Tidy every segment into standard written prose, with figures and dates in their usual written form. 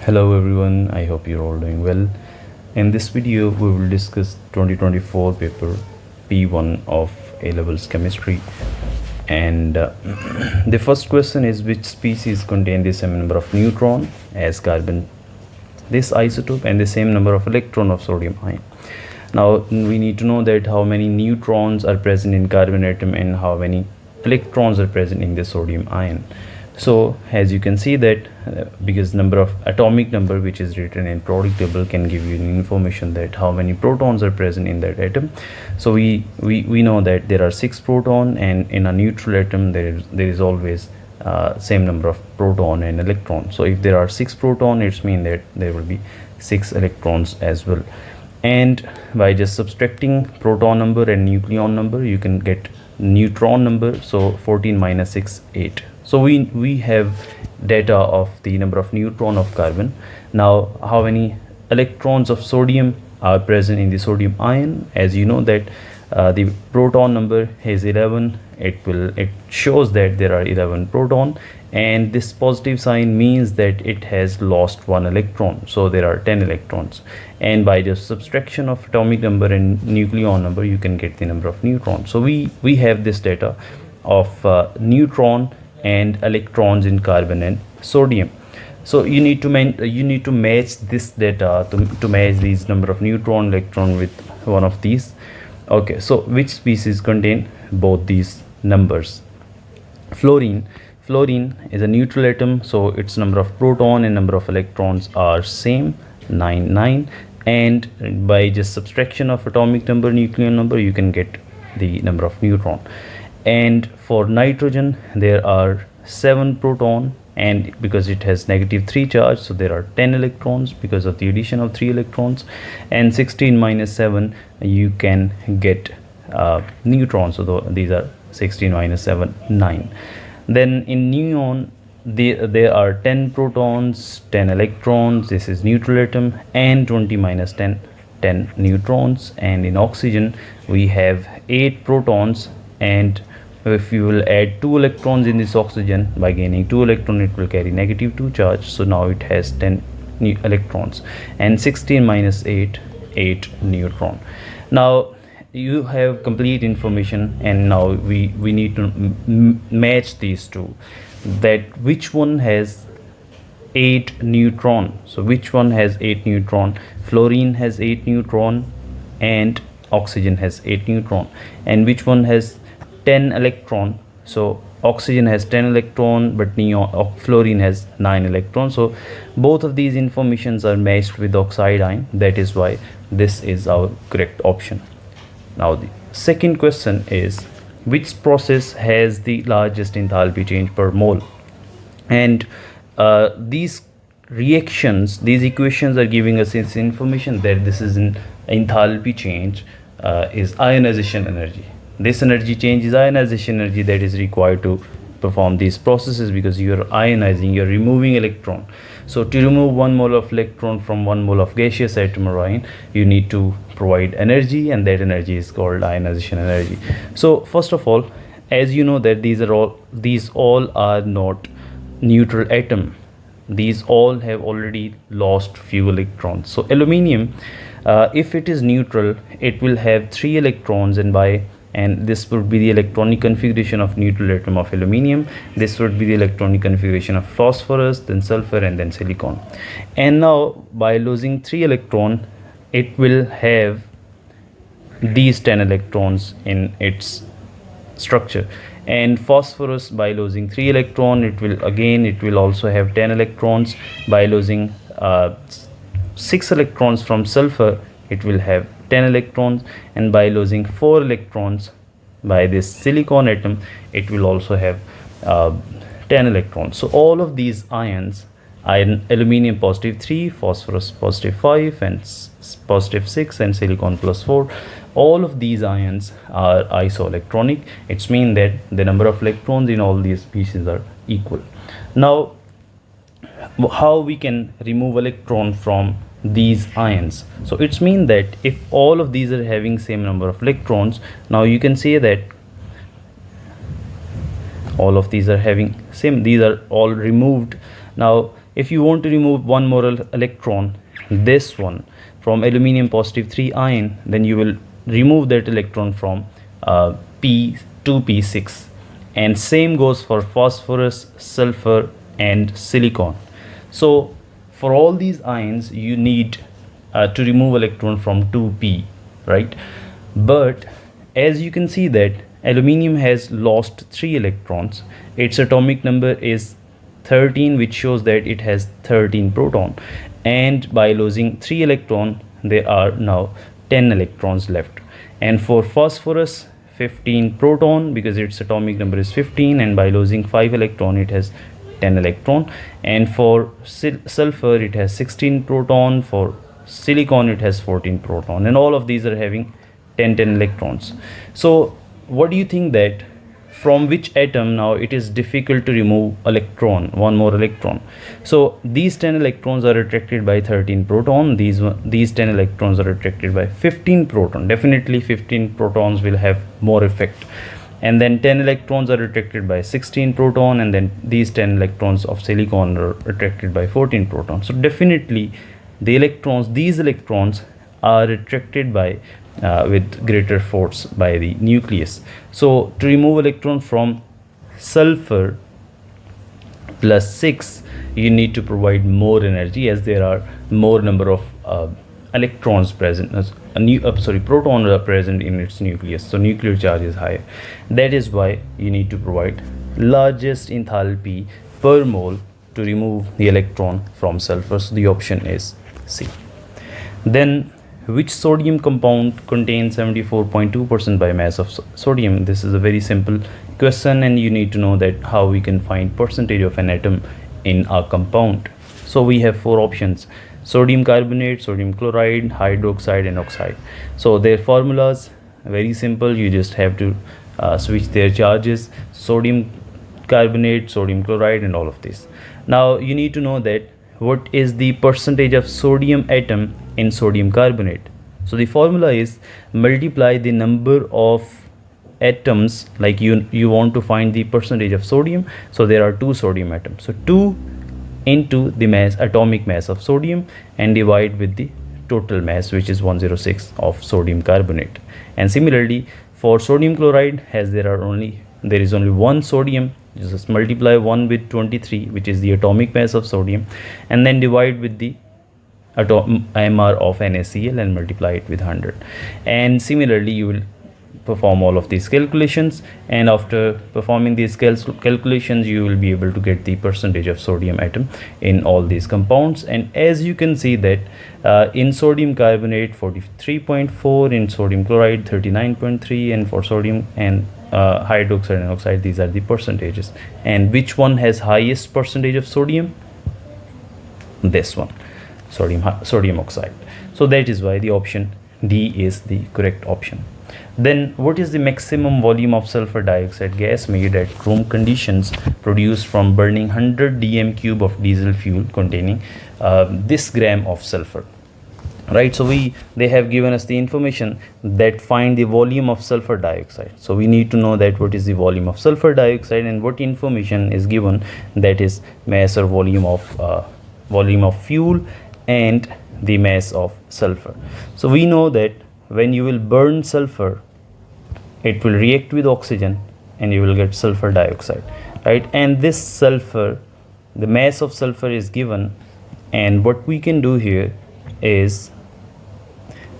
Hello everyone, I hope you're all doing well. In this video, we will discuss 2024 paper P1 of A-levels chemistry. And the first question is, which species contain the same number of neutron as carbon, this isotope, and the same number of electron of sodium ion? Now we need to know that how many neutrons are present in carbon atom and how many electrons are present in the sodium ion. So as you can see that because number of atomic number which is written in periodic table can give you information that how many protons are present in that atom. So we know that there are 6 proton, and in a neutral atom there is always same number of proton and electron. So if there are 6 proton, it's mean that there will be 6 electrons as well. And by just subtracting proton number and nucleon number, you can get neutron number. So 14 minus 6, 8. So we have data of the number of neutron of carbon. Now how many electrons of sodium are present in the sodium ion? As you know that the proton number is 11. It shows that there are 11 proton, and this positive sign means that it has lost 1 electron, so there are 10 electrons. And by just subtraction of atomic number and nucleon number, you can get the number of neutrons. So we have this data of neutron and electrons in carbon and sodium. So you need to match this data to match these number of neutron, electron with one of these. Okay, so which species contain both these numbers? Fluorine is a neutral atom, so its number of proton and number of electrons are same, 9. And by just subtraction of atomic number, nucleon number, you can get the number of neutron. And for nitrogen, there are 7 proton, and because it has -3 charge, so there are 10 electrons because of the addition of 3 electrons. And 16 minus 7, you can get neutrons. So these are 16 minus 7, 9. Then in neon, there are 10 protons, 10 electrons. This is neutral atom. And 20 minus 10, 10 neutrons. And in oxygen, we have 8 protons, and if you will add 2 electrons in this oxygen, by gaining 2 electrons, it will carry -2 charge, so now it has 10 electrons. And 16 minus 8, 8 neutron. Now you have complete information, and now we need to match these two, that which one has 8 neutron. So which one has 8 neutron? Fluorine has 8 neutron and oxygen has 8 neutron. And which one has 10 electron? So oxygen has 10 electron, but fluorine has 9 electrons. So both of these informations are matched with oxide ion. That is why this is our correct option. Now the second question is, which process has the largest enthalpy change per mole? And these reactions, these equations are giving us this information that this is an enthalpy change is ionization energy. This energy change is ionization energy that is required to perform these processes, because you are ionizing, you are removing electron. So to remove 1 mole of electron from 1 mole of gaseous atom or ion, you need to provide energy, and that energy is called ionization energy. So first of all, as you know that these all are not neutral atom. These all have already lost few electrons. So aluminium, if it is neutral, it will have 3 electrons, and this would be the electronic configuration of neutral atom of aluminium. This would be the electronic configuration of phosphorus, then sulfur, and then silicon. And now by losing 3 electron, it will have these 10 electrons in its structure. And phosphorus, by losing 3 electron, it will also have 10 electrons. By losing 6 electrons from sulfur, it will have 10 electrons. And by losing 4 electrons by this silicon atom, it will also have 10 electrons. So all of these ions, aluminium +3, phosphorus +5, and +6, and silicon +4, all of these ions are isoelectronic. It's mean that the number of electrons in all these species are equal. Now how we can remove electron from these ions? So it's mean that if all of these are having same number of electrons, now you can say that all of these are having same, these are all removed. Now if you want to remove one more electron, this one, from aluminium positive 3 ion, then you will remove that electron from P2P6. And same goes for phosphorus, sulfur and silicon. So for all these ions you need to remove electron from 2p, right? But as you can see that aluminium has lost 3 electrons. Its atomic number is 13, which shows that it has 13 proton, and by losing 3 electron there are now 10 electrons left. And for phosphorus, 15 proton, because its atomic number is 15, and by losing 5 electron it has 10 electron. And for sulfur it has 16 proton, for silicon it has 14 proton, and all of these are having 10 electrons. So what do you think that from which atom now it is difficult to remove one more electron? So these 10 electrons are attracted by 13 proton, these 10 electrons are attracted by 15 proton. Definitely 15 protons will have more effect. And then 10 electrons are attracted by 16 proton, and then these 10 electrons of silicon are attracted by 14 protons. So definitely these electrons are attracted by with greater force by the nucleus. So to remove electron from sulfur plus 6, you need to provide more energy, as there are more number of electrons present, protons are present in its nucleus, so nuclear charge is higher. That is why you need to provide largest enthalpy per mole to remove the electron from sulfur. So the option is C. Then which sodium compound contains 74.2% by mass of sodium? This is a very simple question, and you need to know that how we can find percentage of an atom in a compound. So we have 4 options: sodium carbonate, sodium chloride, hydroxide and oxide. So their formulas very simple, you just have to switch their charges: sodium carbonate, sodium chloride and all of this. Now you need to know that what is the percentage of sodium atom in sodium carbonate. So the formula is multiply the number of atoms, like you want to find the percentage of sodium. So there are 2 sodium atoms, so 2 into the atomic mass of sodium, and divide with the total mass, which is 106 of sodium carbonate. And similarly for sodium chloride, as there is only 1 sodium, just multiply 1 with 23, which is the atomic mass of sodium, and then divide with the MR of NaCl and multiply it with 100. And similarly you will perform all of these calculations, and after performing these calculations you will be able to get the percentage of sodium atom in all these compounds. And as you can see that in sodium carbonate 43.4, in sodium chloride 39.3, and for sodium and hydroxide and oxide, these are the percentages. And which one has highest percentage of sodium? This one, sodium oxide. So that is why the option D is the correct option. Then what is the maximum volume of sulfur dioxide gas made at room conditions produced from burning 100 dm cube of diesel fuel containing this gram of sulfur? Right, so they have given us the information that find the volume of sulfur dioxide. So we need to know that what is the volume of sulfur dioxide, and what information is given, that is mass or volume of fuel and the mass of sulfur. So we know that when you will burn sulfur, it will react with oxygen and you will get sulfur dioxide, right? And this sulfur, the mass of sulfur is given, and what we can do here is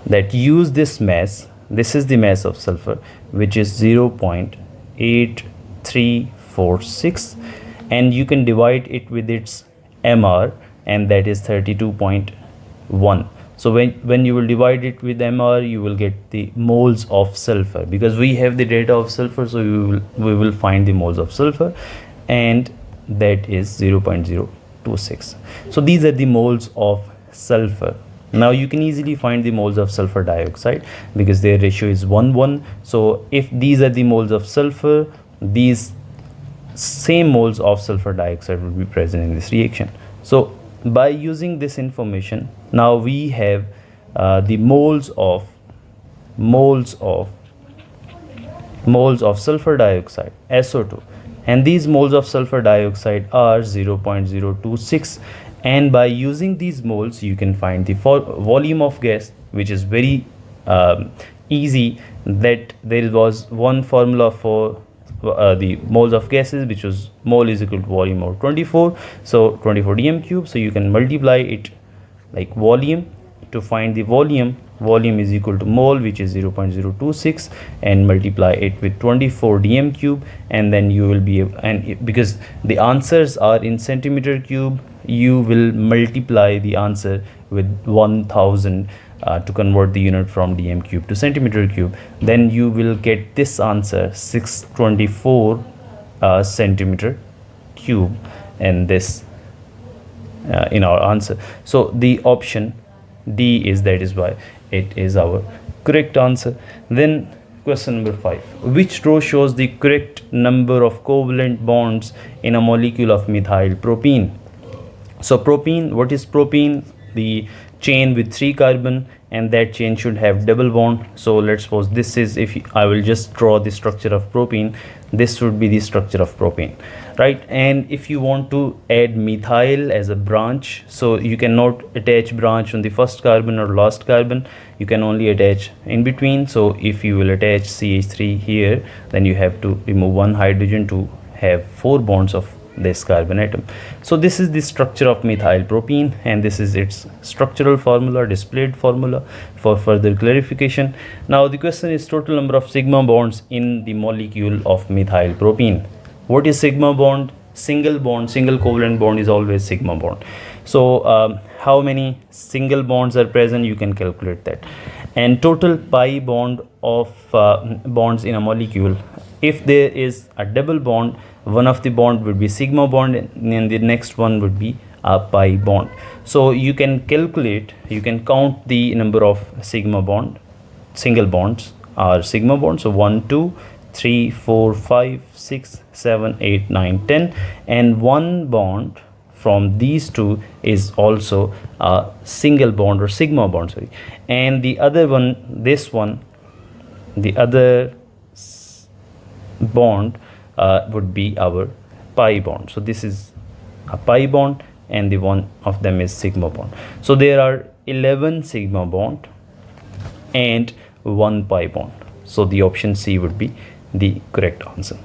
that use this mass. This is the mass of sulfur, which is 0.8346, and you can divide it with its MR, and that is 32.1. So when you will divide it with MR, you will get the moles of sulfur, because we have the data of sulfur, so we will find the moles of sulfur, and that is 0.026. So these are the moles of sulfur. Now you can easily find the moles of sulfur dioxide because their ratio is 1:1. So if these are the moles of sulfur, these same moles of sulfur dioxide will be present in this reaction. So by using this information, now we have the moles of sulfur dioxide, SO2, and these moles of sulfur dioxide are 0.026, and by using these moles you can find the volume of gas, which is very easy. That there was one formula for the moles of gases, which was mole is equal to volume of 24, so 24 dm cube. So you can multiply it like volume to find the volume. Volume is equal to mole, which is 0.026, and multiply it with 24 dm cube, and then you will be able, and because the answers are in centimeter cube, you will multiply the answer with 1000 to convert the unit from dm cube to centimeter cube. Then you will get this answer 624 centimeter cube, and this in our answer. So the option D is, that is why it is our correct answer. Then question number 5, which row shows the correct number of covalent bonds in a molecule of methyl propene? So propene, what is propene? The chain with 3 carbon, and that chain should have double bond. So let's suppose this is, if I will just draw the structure of propene, this would be the structure of propane, right? And if you want to add methyl as a branch, so you cannot attach branch on the first carbon or last carbon, you can only attach in between. So if you will attach CH3 here, then you have to remove one hydrogen to have 4 bonds of this carbon atom. So this is the structure of methyl propene, and this is its structural formula, displayed formula for further clarification. Now the question is total number of sigma bonds in the molecule of methyl propene. What is sigma bond? Single bond, single covalent bond is always sigma bond. So how many single bonds are present, you can calculate that. And total pi bond of bonds in a molecule, if there is a double bond, one of the bond would be sigma bond and the next one would be a pi bond. So you can calculate, you can count the number of sigma bond, single bonds are sigma bonds. So 1 2 3 4 5 6 7 8 9 10, and one bond from these two is also a single bond or sigma bond, sorry, and the other one, this one, the other bond would be our pi bond. So this is a pi bond and the one of them is sigma bond. So there are 11 sigma bond and 1 pi bond. So the option C would be the correct answer.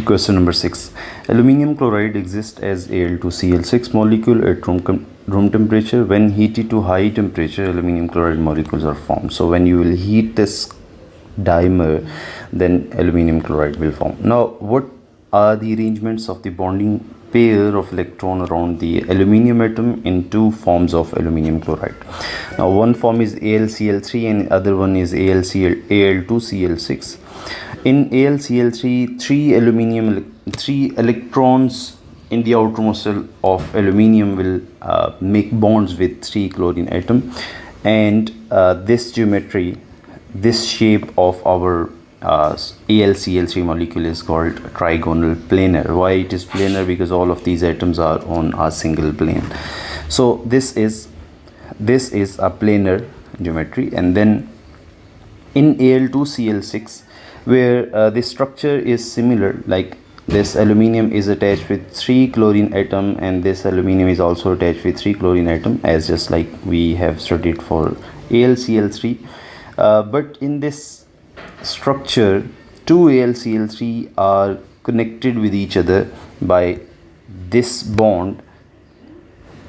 Question number 6. Aluminium chloride exists as Al2Cl6 molecule at room temperature. When heated to high temperature, aluminium chloride molecules are formed. So when you will heat this dimer, then aluminium chloride will form. Now what are the arrangements of the bonding pair of electron around the aluminium atom in two forms of aluminium chloride? Now one form is AlCl3 and other one is Al2Cl6. In AlCl3, three electrons in the outermost shell of aluminium will make bonds with 3 chlorine atom, and this geometry, this shape of our AlCl3 molecule is called trigonal planar. Why it is planar? Because all of these atoms are on a single plane. So this is a planar geometry. And then in Al2Cl6, where the structure is similar, like this aluminium is attached with 3 chlorine atom and this aluminium is also attached with 3 chlorine atom, as just like we have studied for AlCl3. But in this structure, two AlCl3 are connected with each other by this bond,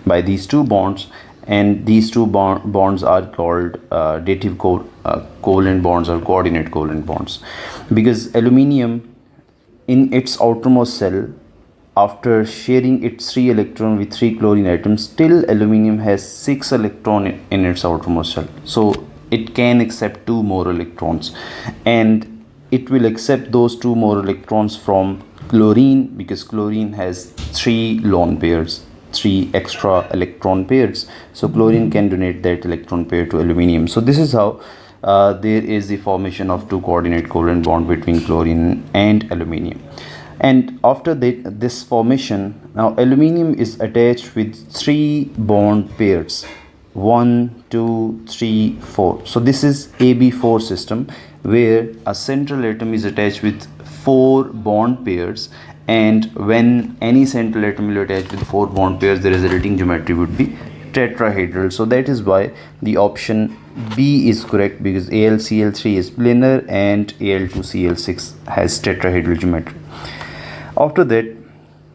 by these two bonds, and these two bonds are called dative covalent bonds or coordinate covalent bonds, because aluminium in its outermost shell, after sharing its 3 electron with 3 chlorine atoms, still aluminium has 6 electron in its outermost shell. So it can accept 2 more electrons, and it will accept those 2 more electrons from chlorine, because chlorine has 3 lone pairs, 3 extra electron pairs. So chlorine can donate that electron pair to aluminium. So this is how there is the formation of 2 coordinate covalent bond between chlorine and aluminium. And after this formation, now aluminium is attached with 3 bond pairs, 1 2 3 4. So this is AB4 system, where a central atom is attached with 4 bond pairs and when any central atom will attach with 4 bond pairs, the resulting geometry would be tetrahedral. So that is why the option B is correct, because AlCl3 is planar and Al2Cl6 has tetrahedral geometry. After that,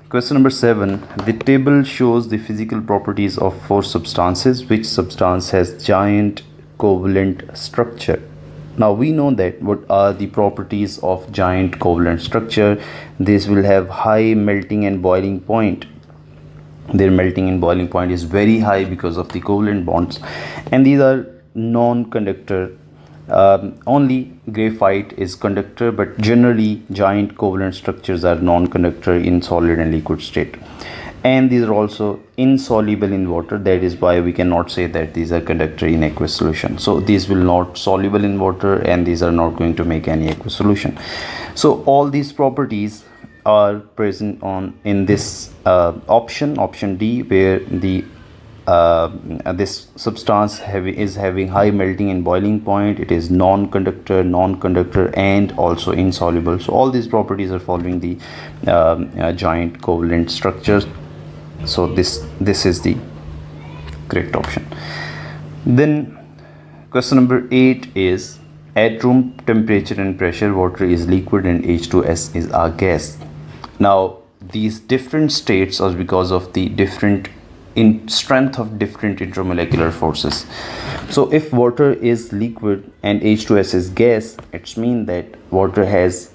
question number 7, the table shows the physical properties of 4 substances. Which substance has giant covalent structure? Now we know that what are the properties of giant covalent structure. This will have high melting and boiling point. Their melting and boiling point is very high because of the covalent bonds, and these are non-conductor. Only graphite is conductor, but generally giant covalent structures are non-conductor in solid and liquid state, and these are also insoluble in water. That is why we cannot say that these are conductor in aqueous solution. So these will not soluble in water, and these are not going to make any aqueous solution. So all these properties are present in this option D, where the this substance is having high melting and boiling point. It is non-conductor, and also insoluble. So all these properties are following the giant covalent structures. So this is the correct option. Then question number 8 is, at room temperature and pressure, water is liquid and H2S is a gas. Now these different states are because of the different in strength of different intermolecular forces. So if water is liquid and H2S is gas, it means that water has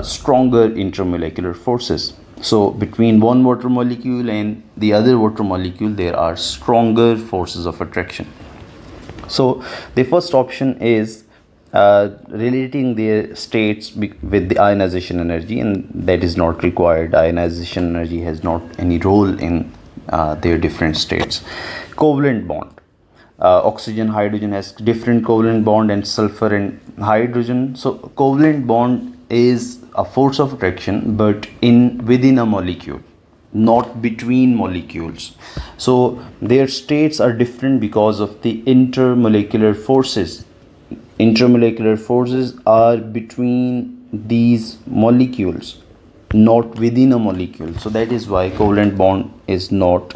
stronger intermolecular forces. So between one water molecule and the other water molecule, there are stronger forces of attraction. So the first option is relating their states with the ionization energy, and that is not required. Ionization energy has not any role in their different states. Covalent bond, oxygen hydrogen has different covalent bond, and sulfur and hydrogen. So covalent bond is a force of attraction, but within a molecule, not between molecules. So their states are different because of the intermolecular forces. Intermolecular forces are between these molecules, not within a molecule. So that is why covalent bond is not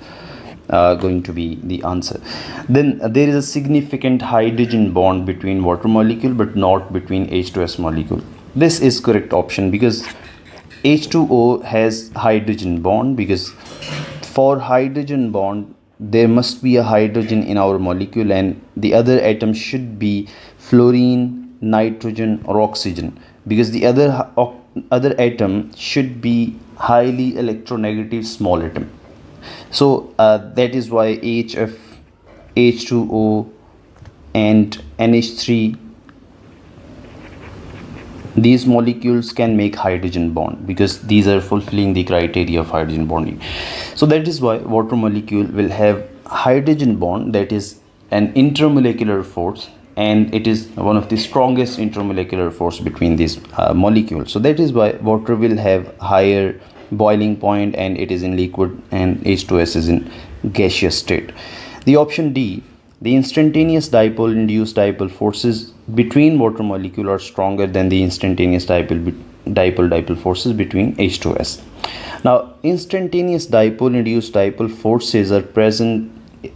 going to be the answer. Then there is a significant hydrogen bond between water molecule, but not between H2S molecule. This is correct option, because H2O has hydrogen bond, because for hydrogen bond there must be a hydrogen in our molecule, and the other atom should be fluorine, nitrogen or oxygen, because the other atom should be highly electronegative small atom. So that is why HF, H2O and NH3, these molecules can make hydrogen bond, because these are fulfilling the criteria of hydrogen bonding. So that is why water molecule will have hydrogen bond, that is an intermolecular force, and it is one of the strongest intermolecular force between these molecules. So that is why water will have higher boiling point, and it is in liquid, and H2S is in gaseous state. The option D, the instantaneous dipole induced dipole forces between water molecule are stronger than the instantaneous dipole forces between H2S. Now instantaneous dipole induced dipole forces are present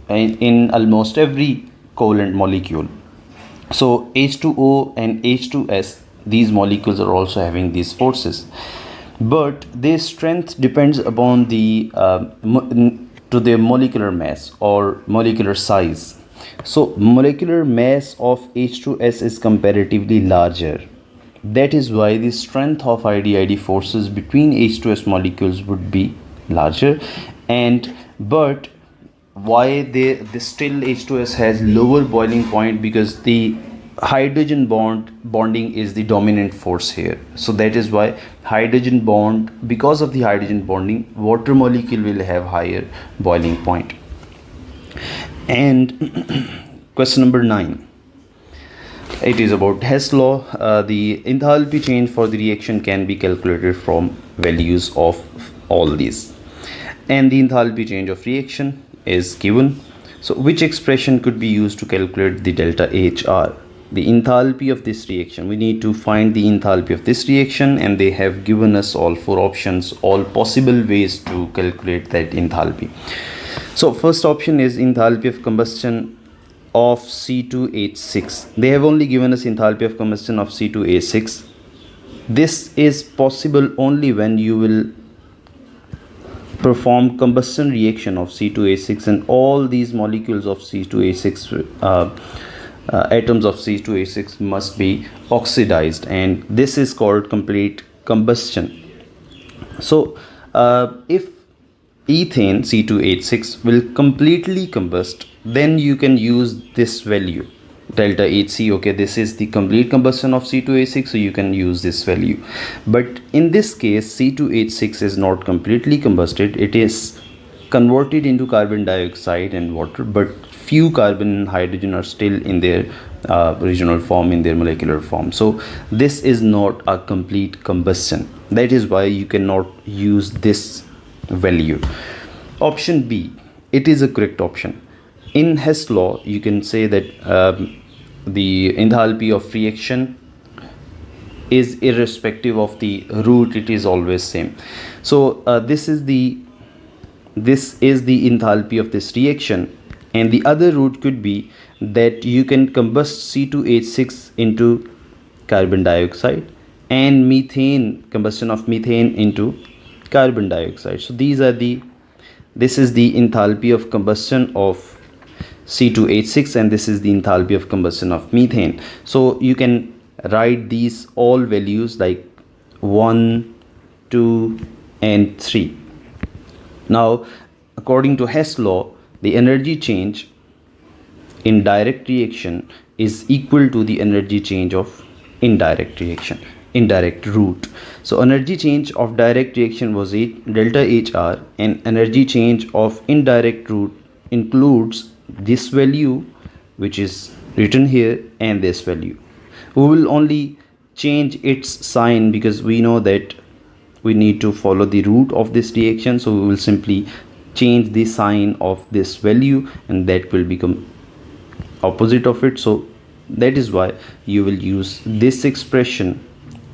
in almost every covalent molecule. So H2O and H2S, these molecules are also having these forces, but their strength depends upon to their molecular mass or molecular size. So molecular mass of H2S is comparatively larger. That is why the strength of IDID forces between H2S molecules would be larger, but why the still H2S has lower boiling point, because the hydrogen bonding is the dominant force here. So that is why hydrogen bond, because of the hydrogen bonding, water molecule will have higher boiling point. And question number 9, it is about Hess law. The enthalpy change for the reaction can be calculated from values of all these, and the enthalpy change of reaction is given. So which expression could be used to calculate the delta HR? the enthalpy of this reaction. We need to find the enthalpy of this reaction, and they have given us all 4 options, all possible ways to calculate that enthalpy. So first option is enthalpy of combustion of C2H6. They have only given us enthalpy of combustion of C2H6. This is possible only when you will perform combustion reaction of C2H6, and all these molecules of C2H6 atoms of C2H6 must be oxidized, and this is called complete combustion. So if ethane C2H6 will completely combust, then you can use this value delta Hc. Okay, this is the complete combustion of C2H6, so you can use this value. But in this case, C2H6 is not completely combusted, it is converted into carbon dioxide and water, but few carbon and hydrogen are still in their original form, in their molecular form. So this is not a complete combustion. That is why you cannot use this value. Option B, it is a correct option. In Hess law, you can say that the enthalpy of reaction is irrespective of the route, it is always same. So this is the enthalpy of this reaction, and the other route could be that you can combust C2H6 into carbon dioxide and methane, combustion of methane into carbon dioxide. So this is the enthalpy of combustion of C2H6, and this is the enthalpy of combustion of methane. So you can write these all values like 1, 2 and 3. Now according to Hess law, the energy change in direct reaction is equal to the energy change of indirect reaction, indirect route. So energy change of direct reaction was delta HR, and energy change of indirect route includes this value which is written here and this value. We will only change its sign because we know that we need to follow the route of this reaction, so we will simply change the sign of this value and that will become opposite of it. So that is why you will use this expression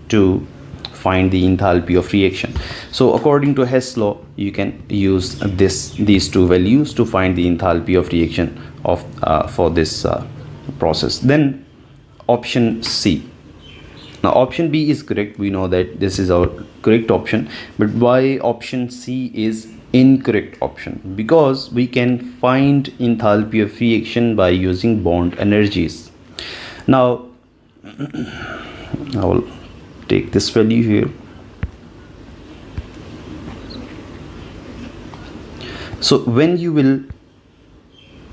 to find the enthalpy of reaction. So according to Hess law, you can use these two values to find the enthalpy of reaction of for this process. Then option C. Now option B is correct. We know that this is our correct option, but why option C is incorrect option? Because we can find enthalpy of reaction by using bond energies. Now I will take this value here. So when you will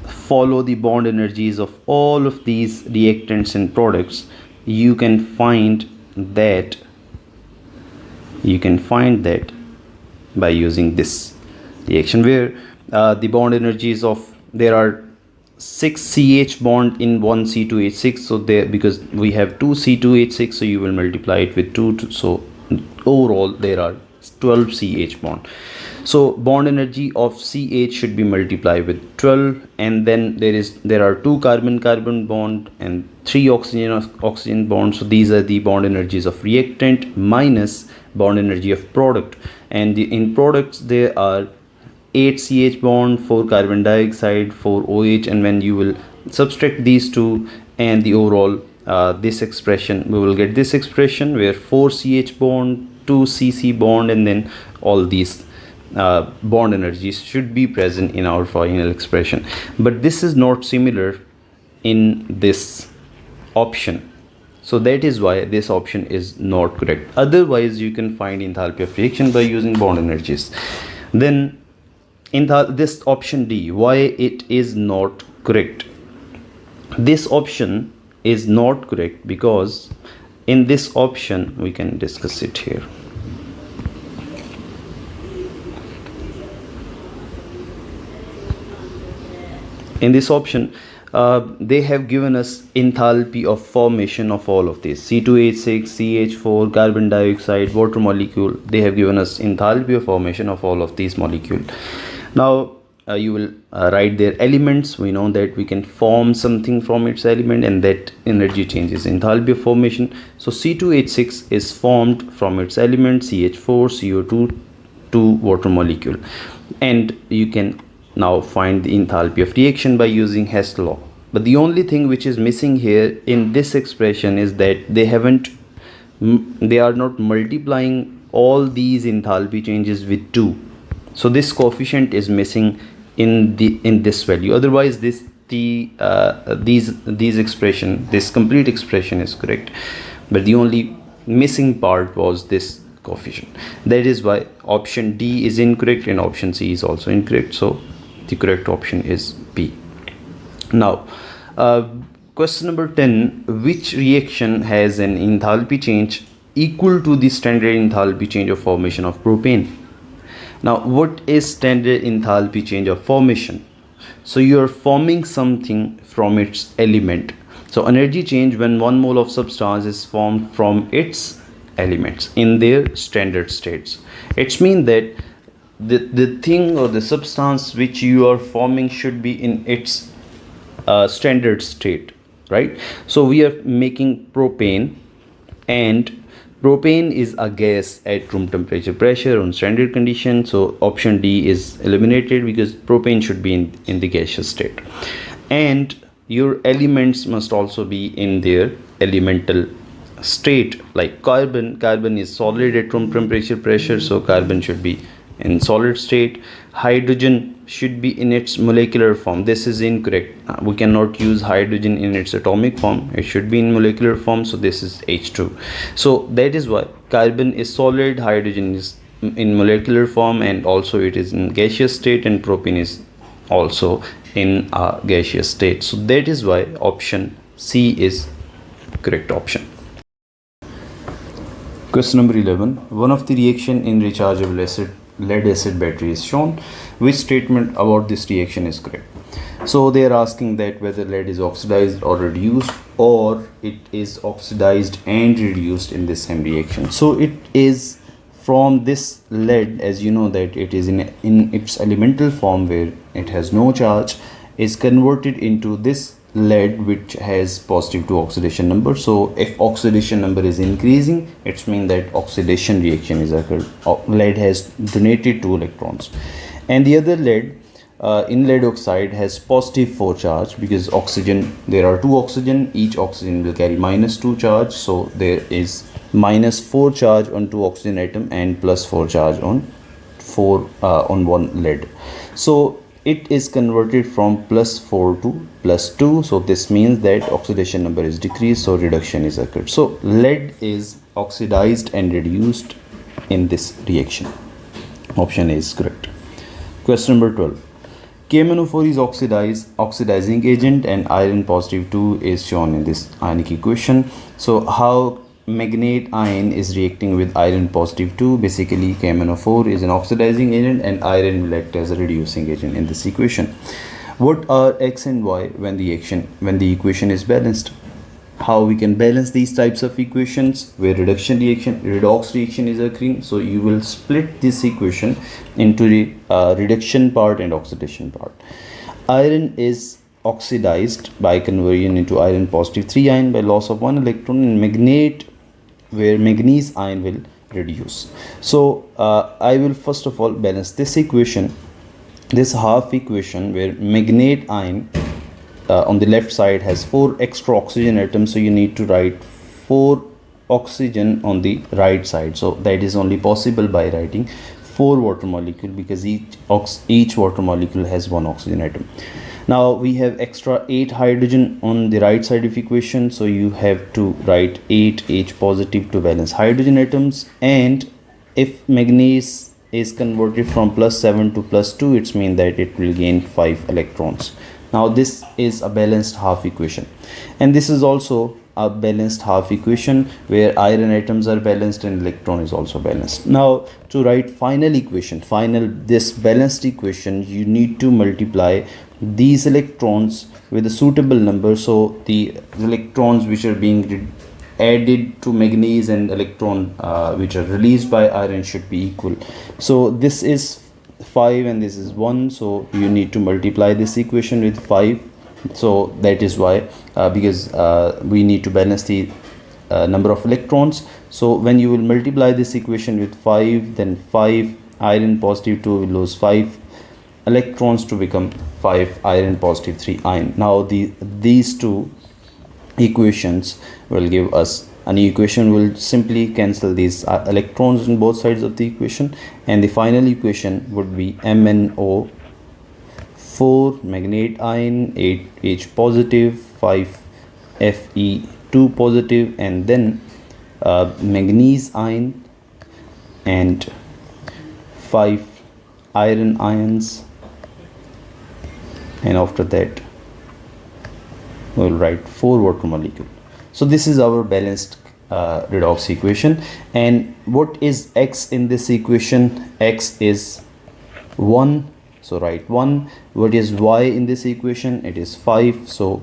follow the bond energies of all of these reactants and products, you can find that by using this reaction, where the bond energies of, there are 6 CH bond in one C2H6, so there, because we have 2 C2H6, so you will multiply it with 2, so overall there are 12 CH bond. So bond energy of CH should be multiplied with 12, and then there are 2 carbon bond and 3 oxygen bonds. So these are the bond energies of reactant minus bond energy of product, and in products there are 8 CH bond, 4 carbon dioxide, 4 OH, and when you will subtract these two and the overall this expression, we will get this expression where 4 CH bond, 2 CC bond, and then all these bond energies should be present in our final expression. But this is not similar in this option, so that is why this option is not correct. Otherwise you can find enthalpy of reaction by using bond energies. Then this option D, why it is not correct? This option is not correct because in this option, we can discuss it here. In this option, they have given us enthalpy of formation of all of these C2H6, CH4, carbon dioxide, water molecule. They have given us enthalpy of formation of all of these molecules. Now you will write their elements. We know that we can form something from its element, and that energy changes enthalpy of formation. So C2H6 is formed from its element CH4 CO2 2 water molecule, and you can now find the enthalpy of reaction by using Hess law. But the only thing which is missing here in this expression is that they are not multiplying all these enthalpy changes with 2. So this coefficient is missing in this value. Otherwise these expression, this complete expression is correct, but the only missing part was this coefficient. That is why option D is incorrect and option C is also incorrect. So the correct option is B. Now question number 10, which reaction has an enthalpy change equal to the standard enthalpy change of formation of propane? Now what is standard enthalpy change of formation? So you are forming something from its element. So energy change when 1 mole of substance is formed from its elements in their standard states. It means that the thing or the substance which you are forming should be in its standard state, right? So we are making propane, and propane is a gas at room temperature pressure on standard condition. So option D is eliminated because propane should be in the gaseous state, and your elements must also be in their elemental state. Like carbon is solid at room temperature pressure, so carbon should be in solid state. Hydrogen should be in its molecular form. This is incorrect. We cannot use hydrogen in its atomic form. It should be in molecular form, so this is H2. So that is why carbon is solid, hydrogen is in molecular form, and also it is in gaseous state, and propane is also in a gaseous state. So that is why option C is correct option. Question number 11, one of the reaction in rechargeable lead acid battery is shown. Which statement about this reaction is correct? So they are asking that whether lead is oxidized or reduced, or it is oxidized and reduced in this same reaction. So it is from this lead, as you know that it is in its elemental form where it has no charge, is converted into this lead which has positive 2 oxidation number. So if oxidation number is increasing, it means that oxidation reaction is occurred. Lead has donated 2 electrons, and the other lead in lead oxide has positive 4 charge, because oxygen, there are 2 oxygen, each oxygen will carry -2 charge. So there is -4 charge on 2 oxygen atom and +4 charge on 1 lead. So it is converted from +4 to +2. So this means that oxidation number is decreased, so reduction is occurred. So lead is oxidized and reduced in this reaction. Option A is correct. Question number 12, KMnO4 is oxidizing agent, and iron +2 is shown in this ionic equation. So how magnate ion is reacting with iron +2? Basically KMnO4 is an oxidizing agent and iron will act as a reducing agent in this equation. What are X and Y when the equation is balanced? How we can balance these types of equations where redox reaction is occurring? So you will split this equation into the reduction part and oxidation part. Iron is oxidized by conversion into iron +3 ion by loss of 1 electron, and magnate where manganese ion will reduce. So I will first of all balance this equation, this half equation where magnate ion on the left side has 4 extra oxygen atoms, so you need to write 4 oxygen on the right side. So that is only possible by writing 4 water molecule, because each water molecule has 1 oxygen atom. Now we have extra 8 hydrogen on the right side of equation, so you have to write 8 H positive to balance hydrogen atoms. And if manganese is converted from +7 to +2, it means that it will gain 5 electrons. Now this is a balanced half equation, and this is also a balanced half equation where iron atoms are balanced and electron is also balanced. Now to write this balanced equation, you need to multiply these electrons with a suitable number. So the electrons which are being added to manganese and electron which are released by iron should be equal. So this is 5 and this is 1, so you need to multiply this equation with 5. So that is why because we need to balance the number of electrons. So when you will multiply this equation with 5, then 5 iron positive 2 will lose 5 electrons to become 5 iron positive 3 iron. Now these two equations will give us a new equation. Will simply cancel these electrons on both sides of the equation, and the final equation would be MnO 4 manganate ion 8H positive 5 Fe2 positive, and then manganese ion and 5 iron ions, and after that we will write 4 water molecule. So this is our balanced redox equation. And what is X in this equation? X is 1, so write 1. What is Y in this equation? It is 5. So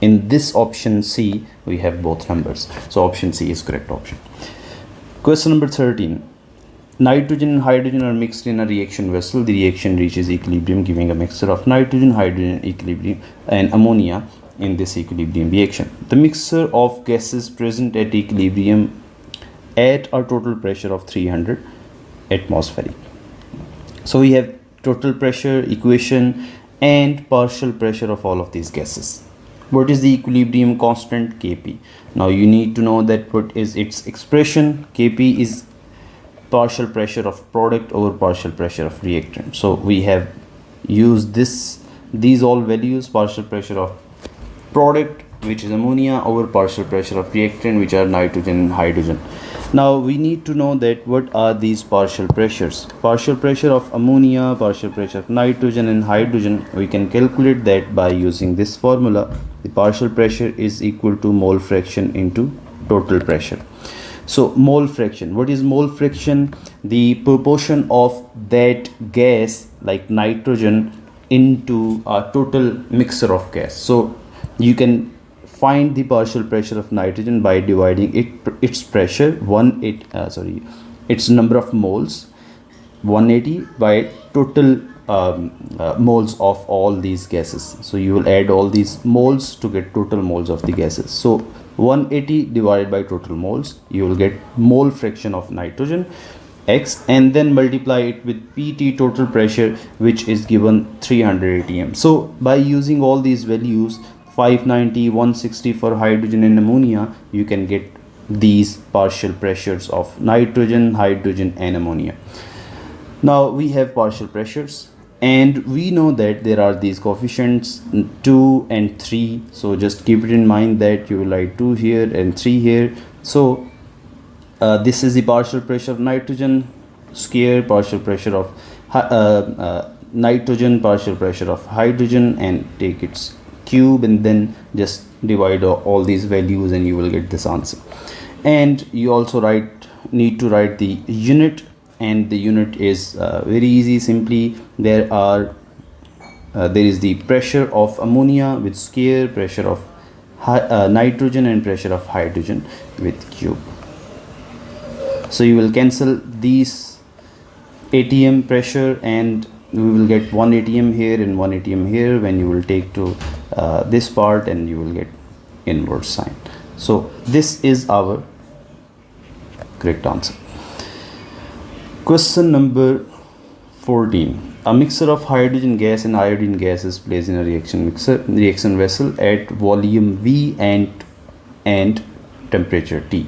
in this option C we have both numbers, so option C is correct option. Question number 13. Nitrogen and hydrogen are mixed in a reaction vessel. The reaction reaches equilibrium, giving a mixture of nitrogen, hydrogen, equilibrium, and ammonia in this equilibrium reaction. The mixture of gases present at equilibrium at a total pressure of 300 atmospheric. So we have total pressure equation and partial pressure of all of these gases. What is the equilibrium constant? Kp. Now you need to know that what is its expression. Kp is partial pressure of product over partial pressure of reactant. So we have used these all values: partial pressure of product, which is ammonia, over partial pressure of reactant, which are nitrogen and hydrogen. Now we need to know that what are these partial pressures. Partial pressure of ammonia, partial pressure of nitrogen and hydrogen, we can calculate that by using this formula. The partial pressure is equal to mole fraction into total pressure. So mole fraction, what is mole fraction? The proportion of that gas like nitrogen into a total mixture of gas. So you can find the partial pressure of nitrogen by dividing its pressure its number of moles 180 by total moles of all these gases. So you will add all these moles to get total moles of the gases. So 180 divided by total moles, you will get mole fraction of nitrogen X, and then multiply it with PT total pressure, which is given 300 atm. So by using all these values 590, 160 for hydrogen and ammonia, you can get these partial pressures of nitrogen, hydrogen and ammonia. Now we have partial pressures, and we know that there are these coefficients 2 and 3. So just keep it in mind that you will write 2 here and 3 here. So this is the partial pressure of nitrogen square, partial pressure of nitrogen, partial pressure of hydrogen, and take its cube, and then just divide all these values and you will get this answer. And you also need to write the unit, and the unit is very easy. Simply there is the pressure of ammonia with square, pressure of nitrogen, and pressure of hydrogen with cube. So you will cancel these atm pressure, and we will get 1 atm here and 1 atm here when you will take to this part, and you will get inverse sign. So this is our correct answer. Question number 14. A mixture of hydrogen gas and iodine gas is placed in a reaction vessel at volume V and temperature T.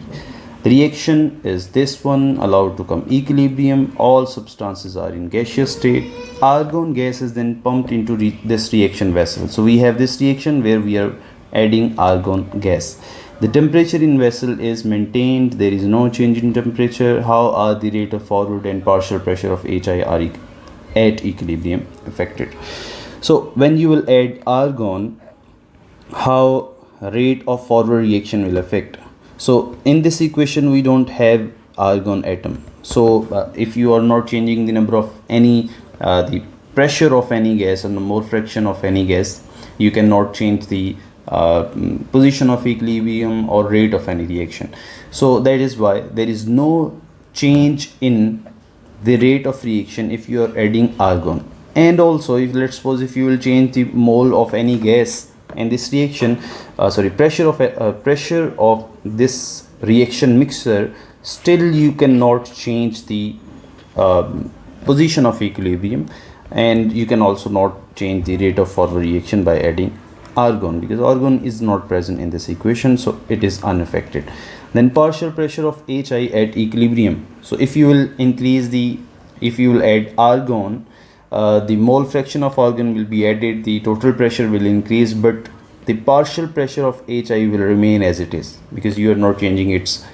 The reaction is this one, allowed to come equilibrium. All substances are in gaseous state. Argon gas is then pumped into this reaction vessel. So we have this reaction where we are adding argon gas. The temperature in vessel is maintained. There is no change in temperature. How are the rate of forward and partial pressure of HI are at equilibrium affected? So when you will add argon, how rate of forward reaction will affect? So in this equation we don't have argon atom. So if you are not changing the number of any the pressure of any gas and the mole fraction of any gas, you cannot change the position of equilibrium or rate of any reaction. So that is why there is no change in the rate of reaction if you are adding argon. And also, if let's suppose if you will change the mole of any gas and this reaction pressure of this reaction mixture, still you cannot change the position of equilibrium, and you can also not change the rate of forward reaction by adding argon, because argon is not present in this equation, so it is unaffected. Then partial pressure of HI at equilibrium. So if you will add argon, the mole fraction of argon will be added, the total pressure will increase, but the partial pressure of HI will remain as it is, because you are not changing its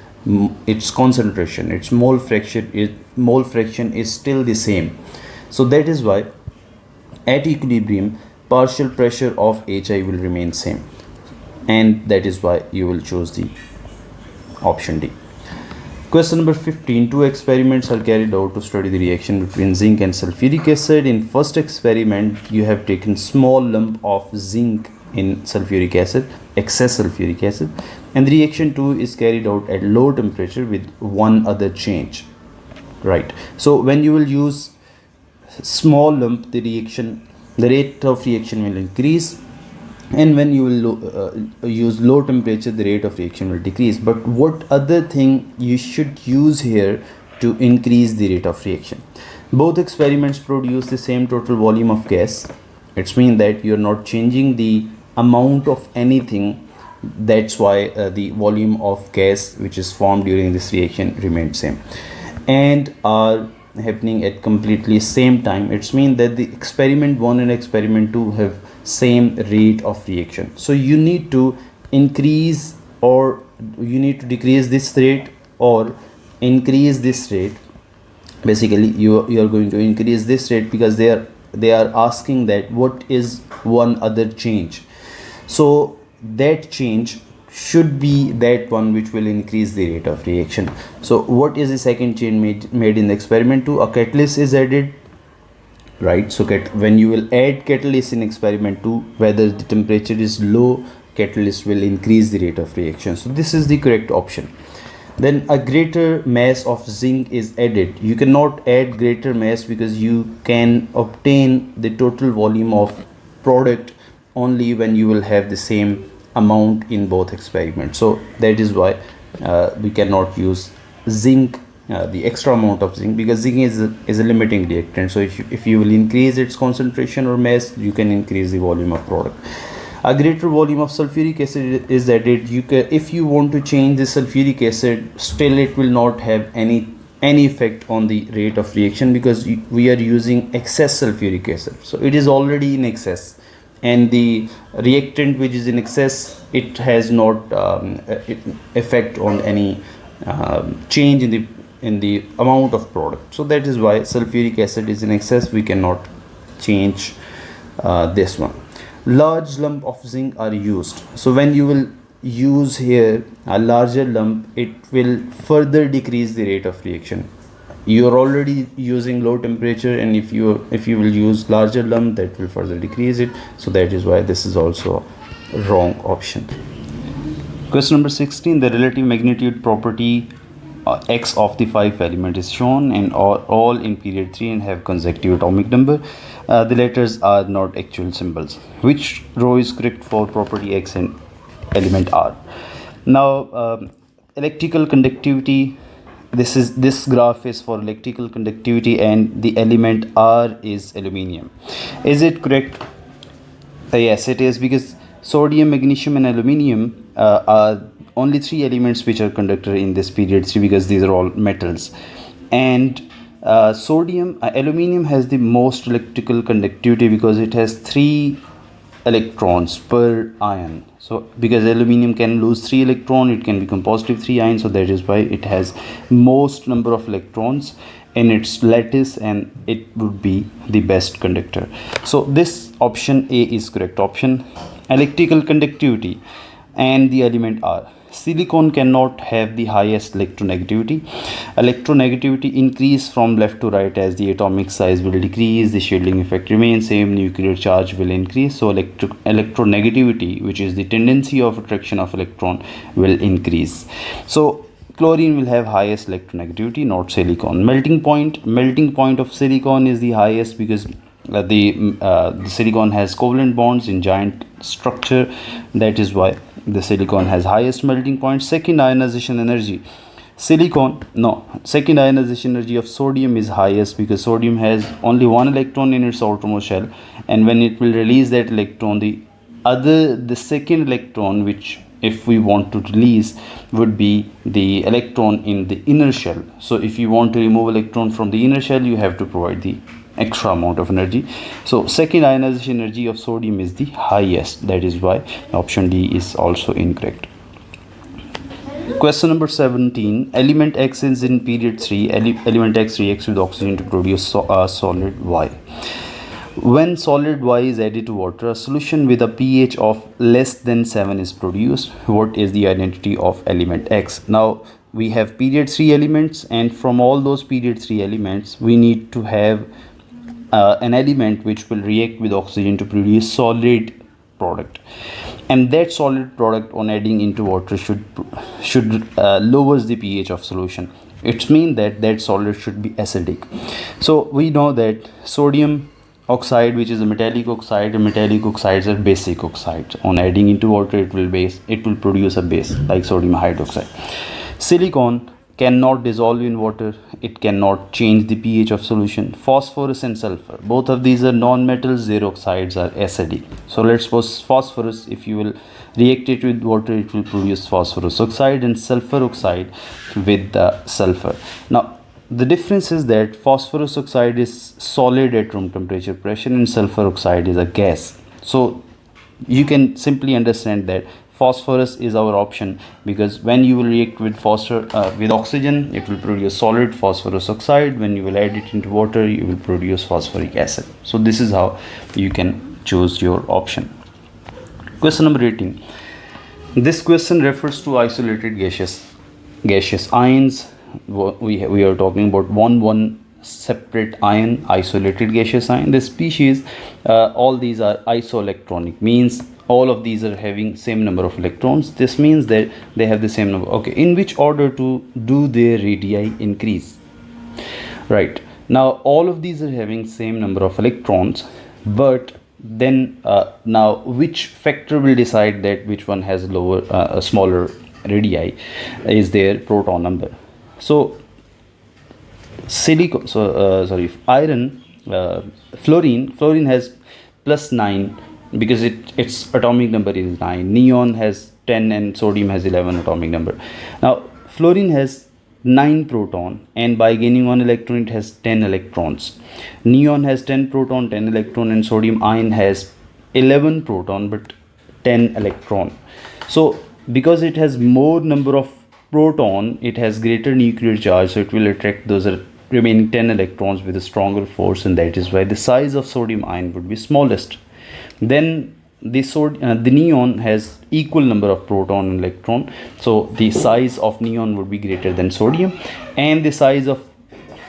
concentration. Its mole fraction is still the same. So that is why at equilibrium partial pressure of HI will remain same, and that is why you will choose the option D. Question number 15. Two experiments are carried out to study the reaction between zinc and sulfuric acid. In first experiment, you have taken small lump of zinc in sulfuric acid, excess sulfuric acid, and the reaction 2 is carried out at low temperature with one other change, right? So when you will use small lump, the rate of reaction will increase, and when you will use low temperature, the rate of reaction will decrease. But what other thing you should use here to increase the rate of reaction? Both experiments produce the same total volume of gas. It means that you are not changing the amount of anything. That's why the volume of gas which is formed during this reaction remains same, and are happening at completely same time. It means that the experiment 1 and experiment 2 have same rate of reaction. So you need to increase, or you need to decrease this rate or increase this rate. Basically you are going to increase this rate, because they are asking that what is one other change. So that change should be that one which will increase the rate of reaction. So what is the second change made in the experiment 2? A catalyst is added, right? So when you will add catalyst in experiment 2, whether the temperature is low, catalyst will increase the rate of reaction. So this is the correct option. Then a greater mass of zinc is added. You cannot add greater mass, because you can obtain the total volume of product only when you will have the same amount in both experiments. So that is why we cannot use zinc, the extra amount of zinc, because zinc is a limiting reactant. So if you will increase its concentration or mass, you can increase the volume of product. A greater volume of sulfuric acid is added. If you want to change the sulfuric acid, still it will not have any effect on the rate of reaction, because we are using excess sulfuric acid. So it is already in excess, and the reactant which is in excess, it has not effect on any change in the amount of product. So that is why sulfuric acid is in excess, we cannot change this one. Large lump of zinc are used. So when you will use here a larger lump, it will further decrease the rate of reaction. You are already using low temperature, and if you will use larger lump, that will further decrease it. So that is why this is also a wrong option. Question number 16. The relative magnitude property X of the 5 element is shown, and all in period 3 and have consecutive atomic number. The letters are not actual symbols. Which row is correct for property X and element R? Now electrical conductivity, this graph is for electrical conductivity, and the element R is aluminium. Is it correct? Yes, it is, because sodium, magnesium and aluminium are only 3 elements which are conductor in this period 3, because these are all metals. And aluminium has the most electrical conductivity, because it has 3 electrons per ion. So because aluminium can lose 3 electrons, it can become positive 3 ions. So that is why it has most number of electrons in its lattice, and it would be the best conductor. So this option A is correct option. Electrical conductivity and the element R. Silicon cannot have the highest electronegativity. Electronegativity increase from left to right as the atomic size will decrease, the shielding effect remains same, nuclear charge will increase. So electronegativity, which is the tendency of attraction of electron, will increase. So Chlorine will have highest electronegativity, not silicon. Melting point of silicon is the highest because the silicon has covalent bonds in giant structure. That is why the silicon has highest melting point. Second ionization energy, second ionization energy of sodium is highest because sodium has only one electron in its outermost shell, and when it will release that electron, the second electron, which if we want to release, would be the electron in the inner shell. So if you want to remove electron from the inner shell, you have to provide the extra amount of energy. So second ionization energy of sodium is the highest. That is why option D is also incorrect. Question number 17. Element X is in period 3. Element X reacts with oxygen to produce solid Y. When solid Y is added to water, a solution with a pH of less than 7 is produced. What is the identity of element X? Now we have period 3 elements, and from all those period 3 elements, we need to have an element which will react with oxygen to produce solid product, and that solid product on adding into water should lowers the pH of solution. It means that solid should be acidic. So we know that sodium oxide, which is a metallic oxide, and metallic oxides are basic oxides. On adding into water, it will produce a base like sodium hydroxide. Silicon cannot dissolve in water. It cannot change the pH of solution. Phosphorus and sulfur, both of these are non-metals. Their oxides are acidic. So let's suppose phosphorus, if you will react it with water, it will produce phosphorus oxide, and sulfur oxide with the sulfur. Now the difference is that phosphorus oxide is solid at room temperature pressure and sulfur oxide is a gas. So you can simply understand that phosphorus is our option, because when you will react with oxygen, it will produce solid phosphorus oxide. When you will add it into water, you will produce phosphoric acid. So this is how you can choose your option. Question number 18. This question refers to isolated gaseous ions. We are talking about one separate ion, isolated gaseous ion. The species, all these are isoelectronic, means all of these are having same number of electrons. This means that they have the same number. Okay, in which order do their radii increase? Right, now all of these are having same number of electrons, but then now which factor will decide that which one has smaller radii is their proton number. So iron, fluorine has +9 because its atomic number is 9. Neon has 10 and sodium has 11 atomic number. Now fluorine has 9 proton, and by gaining 1 electron it has 10 electrons. Neon has 10 proton, 10 electron, and sodium ion has 11 proton but 10 electron. So because it has more number of proton, it has greater nuclear charge, so it will attract those remaining 10 electrons with a stronger force, and that is why the size of sodium ion would be smallest. Then the neon has equal number of proton and electron, so the size of neon would be greater than sodium, and the size of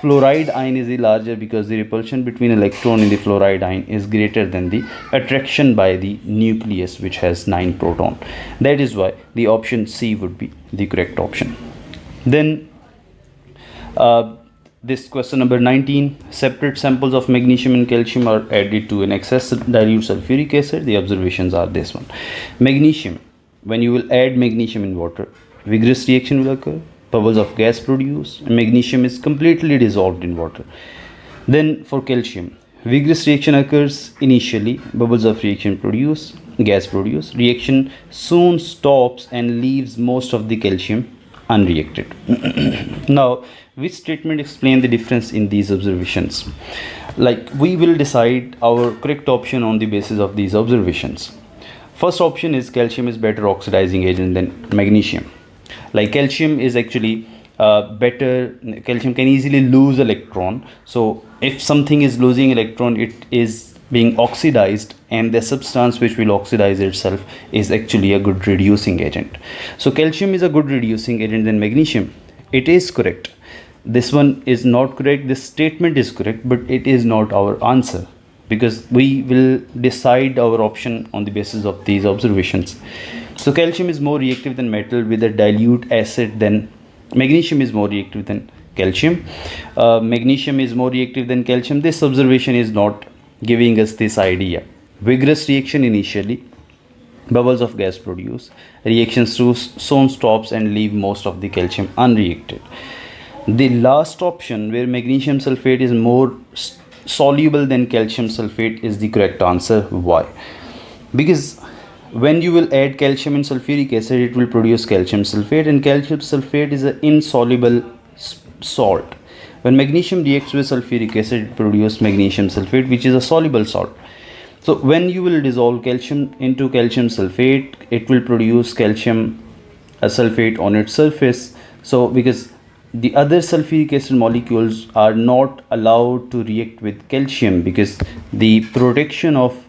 fluoride ion is larger because the repulsion between electron in the fluoride ion is greater than the attraction by the nucleus, which has 9 proton. That is why the option C would be the correct option. Then this question number 19. Separate samples of magnesium and calcium are added to an excess dilute sulfuric acid. The observations are this one. Magnesium, when you will add magnesium in water, vigorous reaction will occur, bubbles of gas produce, and magnesium is completely dissolved in water. Then for calcium, vigorous reaction occurs initially, bubbles of reaction produce, gas produce, reaction soon stops and leaves most of the calcium unreacted. Now which statement explain the difference in these observations? Like, we will decide our correct option on the basis of these observations. First option is calcium is better oxidizing agent than magnesium. Like, calcium is actually better. Calcium can easily lose electron, so if something is losing electron, it is being oxidized, and the substance which will oxidize itself is actually a good reducing agent. So calcium is a good reducing agent than magnesium. It is correct. This one is not correct. This statement is correct, but it is not our answer, because we will decide our option on the basis of these observations. So calcium is more reactive than metal with a dilute acid than Magnesium is more reactive than calcium. Magnesium is more reactive than calcium. This observation is not giving us this idea. Vigorous reaction initially, bubbles of gas produce, reactions soon stops and leave most of the calcium unreacted. The last option, where magnesium sulfate is more soluble than calcium sulfate, is the correct answer. Why? Because when you will add calcium in sulfuric acid, it will produce calcium sulfate, and calcium sulfate is an insoluble salt. When magnesium reacts with sulfuric acid, it produces magnesium sulfate, which is a soluble salt. So when you will dissolve calcium into calcium sulfate, it will produce calcium sulfate on its surface. So because the other sulfuric acid molecules are not allowed to react with calcium, because the protection of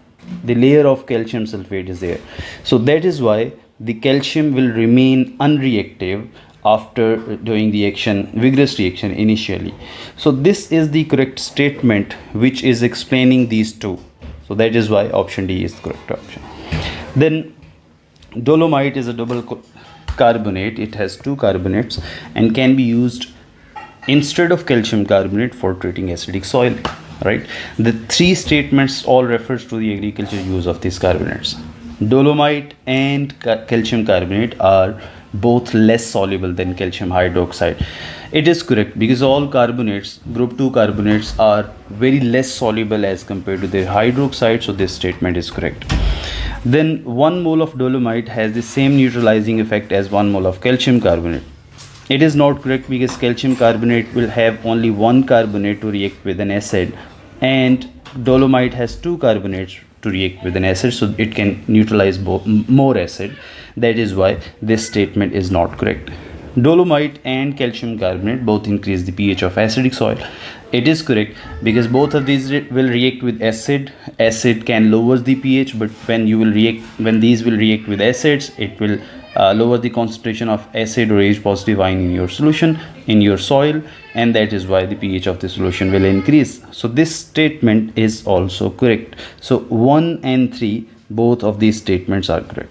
the layer of calcium sulfate is there. So that is why the calcium will remain unreactive after doing the action, vigorous reaction initially. So this is the correct statement which is explaining these two. So that is why option D is the correct option. Then dolomite is a double carbonate. It has two carbonates and can be used instead of calcium carbonate for treating acidic soil. Right, the three statements all refers to the agriculture use of these carbonates. Dolomite and calcium carbonate are both less soluble than calcium hydroxide. It is correct, because all carbonates, group 2 carbonates, are very less soluble as compared to their hydroxide, so this statement is correct. Then 1 mole of dolomite has the same neutralizing effect as 1 mole of calcium carbonate. It is not correct, because calcium carbonate will have only one carbonate to react with an acid, and dolomite has two carbonates to react with an acid, so it can neutralize more acid. That is why this statement is not correct. Dolomite and calcium carbonate both increase the pH of acidic soil. It is correct, because both of these will react with acid. Acid can lower the pH, but when these will react with acids, it will lower the concentration of acid or H positive ion in your solution, in your soil, and that is why the pH of the solution will increase. So this statement is also correct. So 1 and 3, both of these statements are correct.